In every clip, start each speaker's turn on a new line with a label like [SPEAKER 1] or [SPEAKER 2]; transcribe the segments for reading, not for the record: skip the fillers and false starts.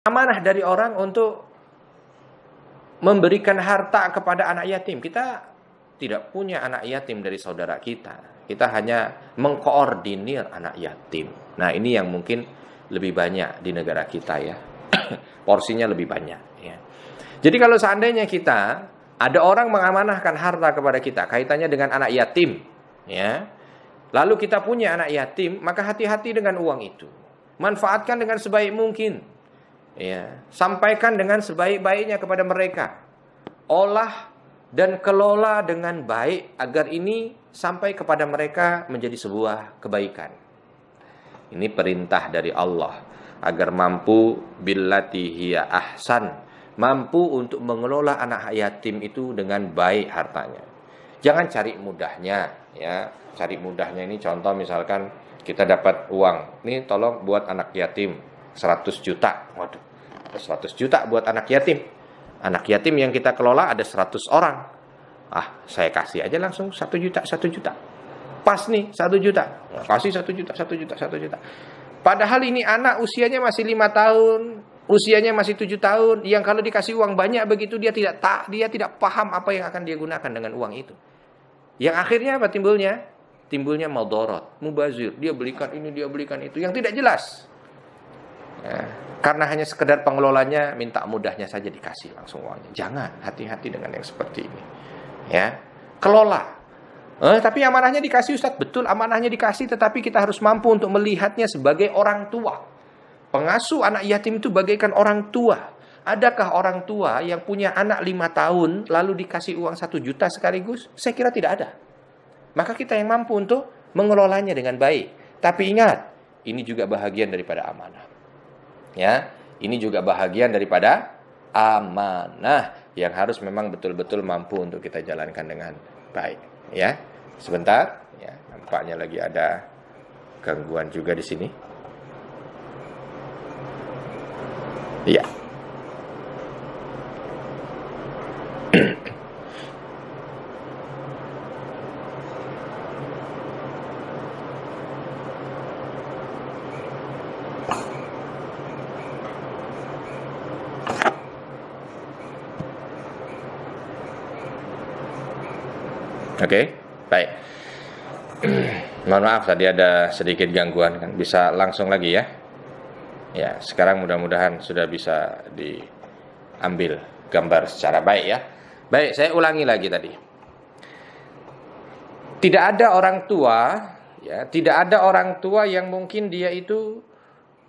[SPEAKER 1] amanah dari orang untuk memberikan harta kepada anak yatim. Kita tidak punya anak yatim dari saudara kita. Kita hanya mengkoordinir anak yatim. Nah, ini yang mungkin lebih banyak di negara kita ya. Porsinya lebih banyak ya. Jadi kalau seandainya kita ada orang mengamanahkan harta kepada kita kaitannya dengan anak yatim ya. Lalu kita punya anak yatim, maka hati-hati dengan uang itu. Manfaatkan dengan sebaik mungkin. Ya, sampaikan dengan sebaik-baiknya kepada mereka. Olah dan kelola dengan baik agar ini sampai kepada mereka menjadi sebuah kebaikan. Ini perintah dari Allah agar mampu billati hiya ahsan, mampu untuk mengelola anak yatim itu dengan baik hartanya. Jangan cari mudahnya ya. Cari mudahnya ini contoh misalkan kita dapat uang. Nih tolong buat anak yatim 100 juta. Waduh. 100 juta buat anak yatim. Anak yatim yang kita kelola ada 100 orang. Ah, saya kasih aja langsung 1 juta, 1 juta. Pas nih 1 juta. Kasih 1 juta, 1 juta, 1 juta. Padahal ini anak usianya masih 5 tahun, usianya masih 7 tahun, yang kalau dikasih uang banyak begitu dia tidak paham apa yang akan dia gunakan dengan uang itu. Yang akhirnya apa timbulnya? Timbulnya madarat, mubazir. Dia belikan ini, dia belikan itu yang tidak jelas. Ya, karena hanya sekedar pengelolanya minta mudahnya saja dikasih langsung uangnya. Jangan, hati-hati dengan yang seperti ini. Ya, kelola. Tapi amanahnya dikasih Ustaz, betul amanahnya dikasih, tetapi kita harus mampu untuk melihatnya sebagai orang tua. Pengasuh anak yatim itu bagaikan orang tua. Adakah orang tua yang punya anak 5 tahun lalu dikasih uang 1 juta sekaligus? Saya kira tidak ada. Maka kita yang mampu untuk mengelolanya dengan baik. Tapi ingat, ini juga bahagian daripada amanah. Ya, ini juga bahagian daripada amanah yang harus memang betul-betul mampu untuk kita jalankan dengan baik. Ya, sebentar. Ya, nampaknya lagi ada gangguan juga di sini. Iya. Oke, baik. Mohon maaf tadi ada sedikit gangguan kan. Bisa langsung lagi ya. Ya, sekarang mudah-mudahan sudah bisa diambil gambar secara baik ya. Baik, saya ulangi lagi tadi. Tidak ada orang tua ya, tidak ada orang tua yang mungkin dia itu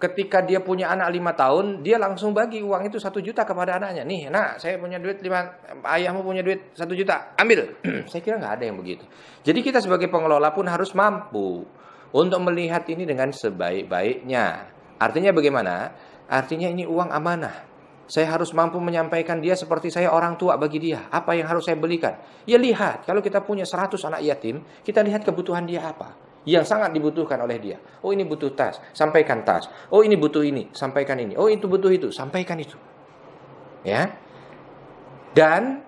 [SPEAKER 1] ketika dia punya anak 5 tahun, dia langsung bagi uang itu 1 juta kepada anaknya. Nih, nak, saya punya duit 5, ayahmu punya duit 1 juta, ambil. Saya kira nggak ada yang begitu. Jadi kita sebagai pengelola pun harus mampu untuk melihat ini dengan sebaik-baiknya. Artinya bagaimana? Artinya ini uang amanah. Saya harus mampu menyampaikan dia seperti saya orang tua bagi dia. Apa yang harus saya belikan? Ya lihat, kalau kita punya 100 anak yatim, kita lihat kebutuhan dia apa yang sangat dibutuhkan oleh dia. Oh ini butuh tas, sampaikan tas. Oh ini butuh ini, sampaikan ini. Oh itu butuh itu, sampaikan itu. Ya. Dan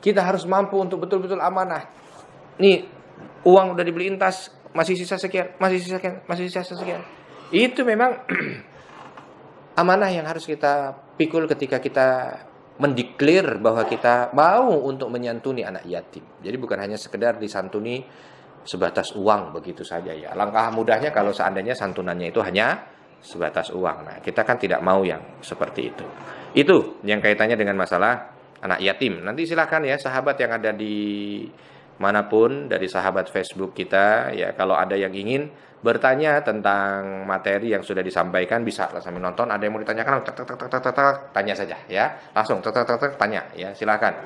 [SPEAKER 1] kita harus mampu untuk betul-betul amanah. Nih, uang udah dibeliin tas, masih sisa sekian, masih sisa sekian. Itu memang amanah yang harus kita pikul ketika kita mendeklar bahwa kita mau untuk menyantuni anak yatim. Jadi bukan hanya sekedar disantuni sebatas uang begitu saja ya. Langkah mudahnya kalau seandainya santunannya itu hanya sebatas uang. Nah, kita kan tidak mau yang seperti itu. Itu yang kaitannya dengan masalah anak yatim. Nanti silakan ya sahabat yang ada di manapun dari sahabat Facebook kita ya, kalau ada yang ingin bertanya tentang materi yang sudah disampaikan bisa sambil nonton. Ada yang mau ditanyakan, tanya saja ya. Langsung tanya ya, silakan.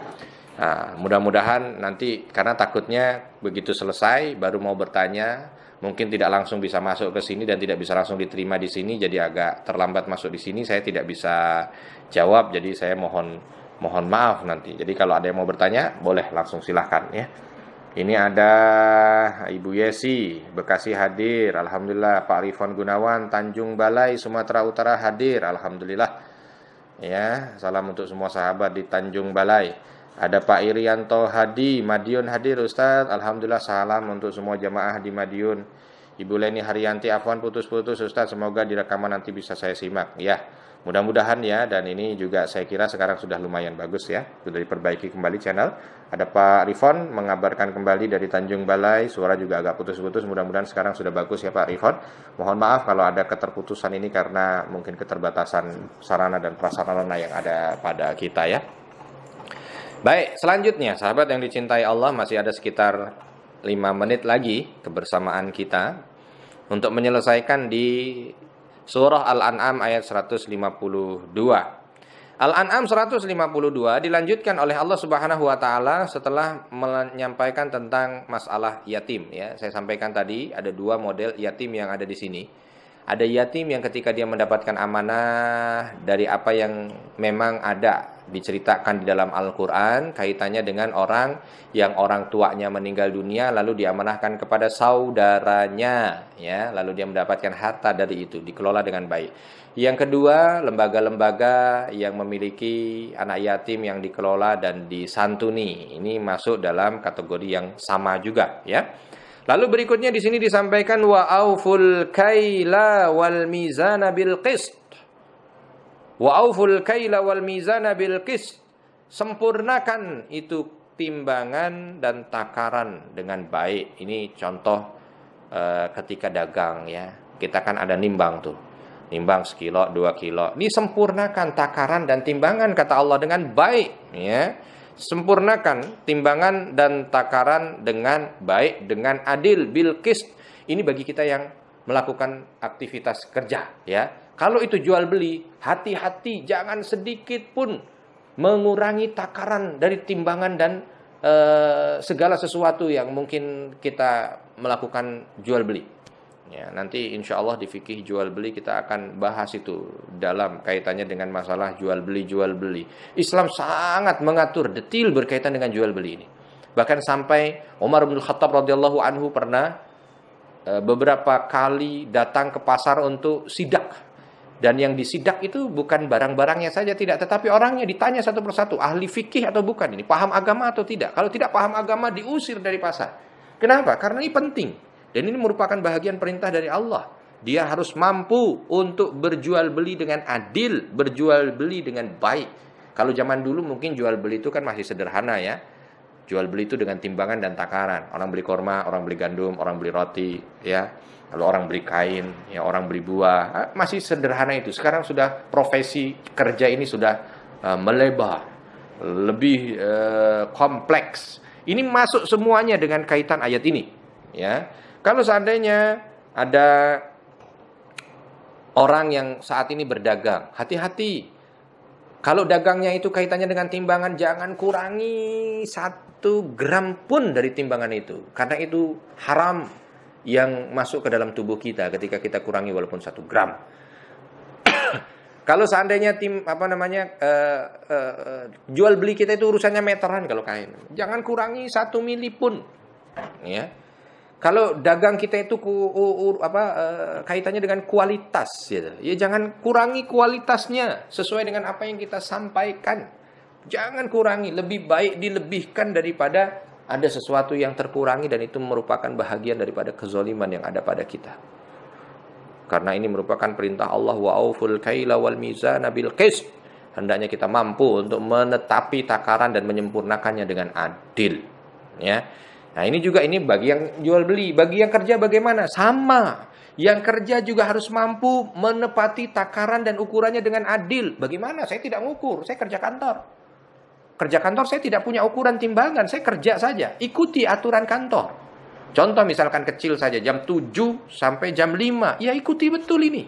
[SPEAKER 1] Nah, mudah-mudahan nanti karena takutnya begitu selesai baru mau bertanya, mungkin tidak langsung bisa masuk ke sini dan tidak bisa langsung diterima di sini, jadi agak terlambat masuk di sini, saya tidak bisa jawab, jadi saya mohon maaf nanti. Jadi kalau ada yang mau bertanya, boleh langsung silahkan ya. Ini ada Ibu Yesi, Bekasi hadir, alhamdulillah. Pak Rifon Gunawan, Tanjung Balai, Sumatera Utara hadir, alhamdulillah. Ya, salam untuk semua sahabat di Tanjung Balai. Ada Pak Irianto Hadi, Madiun hadir Ustaz. Alhamdulillah, salam untuk semua jamaah di Madiun. Ibu Leni Haryanti, afwan putus-putus Ustaz, semoga di rekaman nanti bisa saya simak. Ya, Mudah-mudahan ya, dan ini juga saya kira sekarang sudah lumayan bagus ya, sudah diperbaiki kembali channel. Ada Pak Rifon mengabarkan kembali dari Tanjung Balai, suara juga agak putus-putus, mudah-mudahan sekarang sudah bagus ya Pak Rifon. Mohon maaf kalau ada keterputusan ini karena mungkin keterbatasan sarana dan prasarana yang ada pada kita ya. Baik, selanjutnya sahabat yang dicintai Allah, masih ada sekitar 5 menit lagi kebersamaan kita untuk menyelesaikan di Surah Al-An'am ayat 152. Al-An'am 152 dilanjutkan oleh Allah Subhanahu wa taala setelah menyampaikan tentang masalah yatim ya. Saya sampaikan tadi ada 2 model yatim yang ada di sini. Ada yatim yang ketika dia mendapatkan amanah dari apa yang memang ada diceritakan di dalam Al-Quran, kaitannya dengan orang yang orang tuanya meninggal dunia lalu diamanahkan kepada saudaranya ya, lalu dia mendapatkan harta dari itu, dikelola dengan baik. Yang kedua, lembaga-lembaga yang memiliki anak yatim yang dikelola dan disantuni, ini masuk dalam kategori yang sama juga ya. Lalu berikutnya di sini disampaikan wa auful kaila wal mizana bil qist. Wa auful kaila wal mizana bil qist. Sempurnakan itu timbangan dan takaran dengan baik. Ini contoh ketika dagang ya. Kita kan ada nimbang tuh. Nimbang sekilo, 2 kilo. Ini sempurnakan takaran dan timbangan kata Allah dengan baik ya. Sempurnakan timbangan dan takaran dengan baik, dengan adil, bil qist. Ini bagi kita yang melakukan aktivitas kerja ya. Kalau itu jual beli, hati-hati jangan sedikit pun mengurangi takaran dari timbangan dan segala sesuatu yang mungkin kita melakukan jual beli. Ya, nanti insya Allah di fikih jual beli kita akan bahas itu dalam kaitannya dengan masalah jual beli. Islam sangat mengatur detail berkaitan dengan jual beli ini. Bahkan sampai Umar bin Khattab radhiyallahu anhu pernah beberapa kali datang ke pasar untuk sidak. Dan yang disidak itu bukan barang-barangnya saja tidak, tetapi orangnya ditanya satu persatu, ahli fikih atau bukan ini, paham agama atau tidak. Kalau tidak paham agama diusir dari pasar. Kenapa? Karena ini penting. Dan ini merupakan bahagian perintah dari Allah. Dia harus mampu untuk berjual beli dengan adil, berjual beli dengan baik. Kalau zaman dulu mungkin jual beli itu kan masih sederhana ya. Jual beli itu dengan timbangan dan takaran. Orang beli korma, orang beli gandum, orang beli roti, ya. Lalu orang beli kain, ya, orang beli buah. Masih sederhana itu. Sekarang sudah profesi kerja ini sudah melebar, lebih kompleks. Ini masuk semuanya dengan kaitan ayat ini, ya. Kalau seandainya ada orang yang saat ini berdagang, hati-hati. Kalau dagangnya itu kaitannya dengan timbangan, jangan kurangi 1 gram pun dari timbangan itu. Karena itu haram yang masuk ke dalam tubuh kita ketika kita kurangi walaupun 1 gram. Kalau seandainya jual beli kita itu urusannya meteran kalau kain. Jangan kurangi 1 mili pun. Ya. Kalau dagang kita itu kaitannya dengan kualitas, gitu. Ya jangan kurangi kualitasnya sesuai dengan apa yang kita sampaikan. Jangan kurangi, lebih baik dilebihkan daripada ada sesuatu yang terkurangi dan itu merupakan bahagian daripada kezaliman yang ada pada kita. Karena ini merupakan perintah Allah wa auful kaila wal mizana bil qist. Hendaknya kita mampu untuk menetapi takaran dan menyempurnakannya dengan adil. Ya. Nah ini juga ini bagi yang jual beli, bagi yang kerja bagaimana? Sama. Yang kerja juga harus mampu menepati takaran dan ukurannya dengan adil. Bagaimana? Saya tidak mengukur, saya kerja kantor. Kerja kantor saya tidak punya ukuran timbangan, saya kerja saja. Ikuti aturan kantor. Contoh misalkan kecil saja, jam 7 sampai jam 5. Ya ikuti betul ini.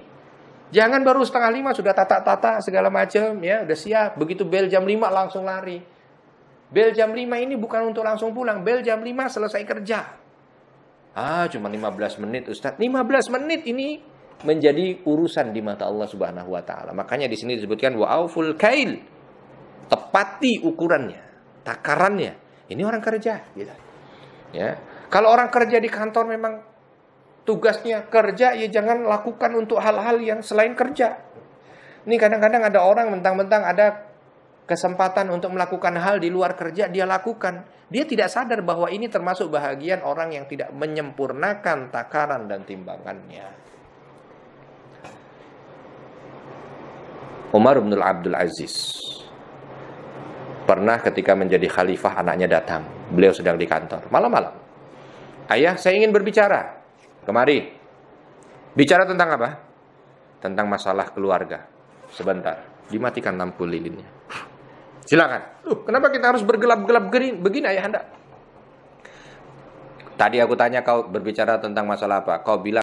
[SPEAKER 1] Jangan baru setengah 5 sudah tata-tata segala macam, ya udah siap. Begitu bel jam 5 langsung lari. Bel jam 5 ini bukan untuk langsung pulang. Bel jam 5 selesai kerja. Cuma 15 menit Ustaz. 15 menit ini menjadi urusan di mata Allah Subhanahu wa taala. Makanya di sini disebutkan wa auful kail. Tepati ukurannya, takarannya. Ini orang kerja, gitu. Ya. Kalau orang kerja di kantor memang tugasnya kerja, ya jangan lakukan untuk hal-hal yang selain kerja. Ini kadang-kadang ada orang mentang-mentang ada kesempatan untuk melakukan hal di luar kerja, dia lakukan. Dia tidak sadar bahwa ini termasuk bahagian orang yang tidak menyempurnakan takaran dan timbangannya. Umar bin Abdul Aziz. Pernah ketika menjadi khalifah, anaknya datang. Beliau sedang di kantor, malam-malam. Ayah, saya ingin berbicara. Kemari. Bicara tentang apa? Tentang masalah keluarga. Sebentar, dimatikan lampu lilinnya. Silakan. Kenapa kita harus bergelap-gelap begini ayah anda? Tadi aku tanya kau berbicara tentang masalah apa? Kau bilang